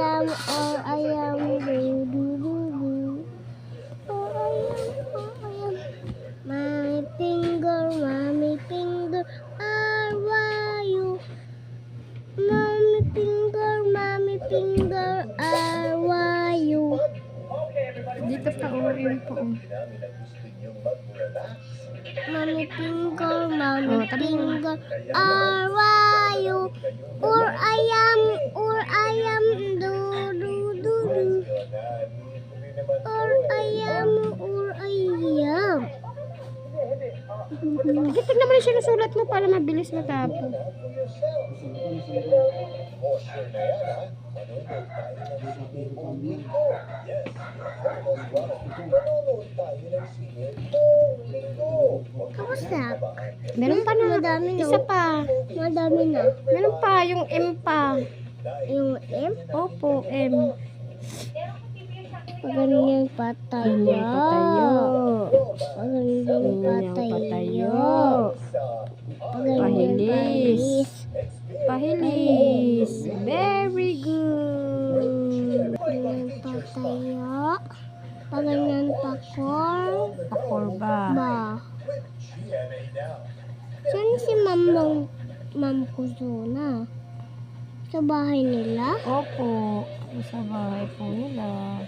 am, or I am, do, do, do, do. Or I am. Mommy finger, are you? Mommy finger, are you? Dito pa, oh, yun po, oh. Mommy finger, Oh, tabi mo. finger, are you? Or I am, do, do, do, do. Or I am. Tignan naman yung sinusulat mo para mabilis matapos. Kamusta? Meron pa na. Madami na. Isa pa. Madami na. Meron pa, yung M pa. Yung M? Opo, M. Ganyan patayo. Ganyan patayo. Ganyan Ganyang patayo. Pahilis. Pahilis. Very good. Ganyan patayo. Ganyan pakor. Pakor ba? Ba. Saan si Ma'am Kuzuna? Sa bahay nila? Opo. Sa bahay po nila.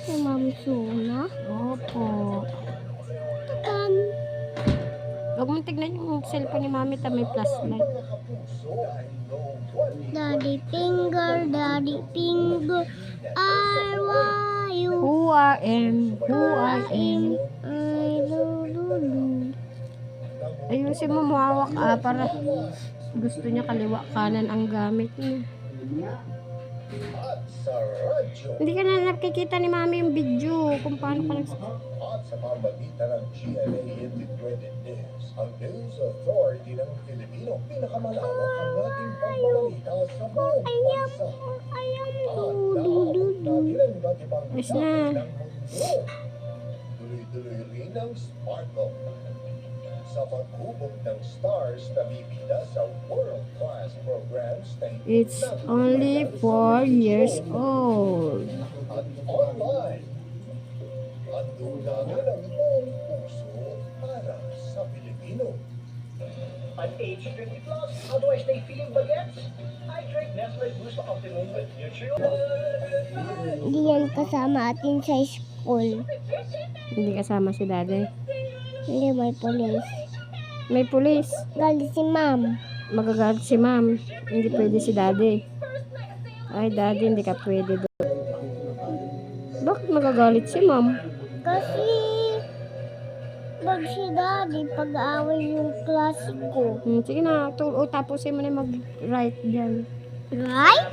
Si Ma'am Suna? Opo. Takan. Huwag mong tignan yung cellphone ni Mami, may flashlight. Daddy finger, are you? Who I am, who I am. I do, do, do. Ayusin mo, muhawak para gusto niya kaliwa kanan ang gamit niya. Hindi ka na nakikita ni Mami yung video kung paano ka Sa pamamagitan ng GMA Integrated News, ang news authority ng Pilipino, pinakamalawak ang ating pagbabalita sa buong bansa. Yes na. Tuloy-tuloy rin ang smartphone. Sa paghubog ng stars na bibida sa world-class programs na It's only 4 years old. at online. At dulangan ang buong puso para sa Pilipino. At age 50 plus, how do I stay feeling bagets? I drink Nestle Boost Optimum with Nutrient. Hindi yan kasama atin sa school. Hindi kasama si Daddy. Hindi, may police. May pulis. Galit si Ma'am. Magagalit si Ma'am. Hindi pwede si Daddy. Ay, Daddy, hindi ka pwede doon. Bakit magagalit si Ma'am? Kasi pag si Daddy, pag-aaway yung klase ko. Sige na, tapusin mo na mag-write dyan. Right?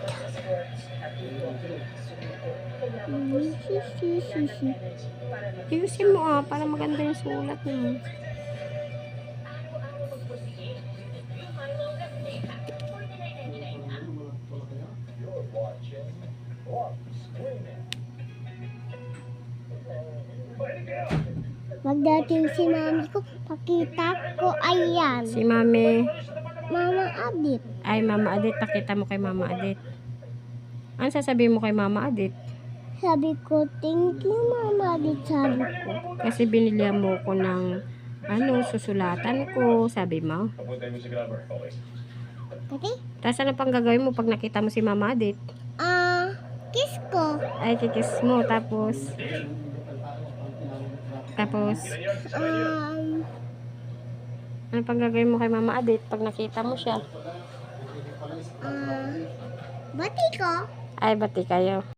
Ayusin mo para maganda yung sulat mo. You're watching Walk Screaming. Magdating si Mami ko, pakita ko, ayan. Si Mami. Mama Adit. Ay, Mama Adit. Pakita mo kay Mama Adit. Ano sasabihin mo kay Mama Adit? Sabi ko, thank you Mama Adit, sabi ko. Kasi binilihan mo ko ng susulatan ko. Sabi mo. Kasi, Tapos ano pang gagawin mo pag nakita mo si Mama Adit? kiss ko. Ay, kikis mo. Tapos, ano pang gagawin mo kay Mama Adit pag nakita mo siya? Bati ko. Ay, bati kayo.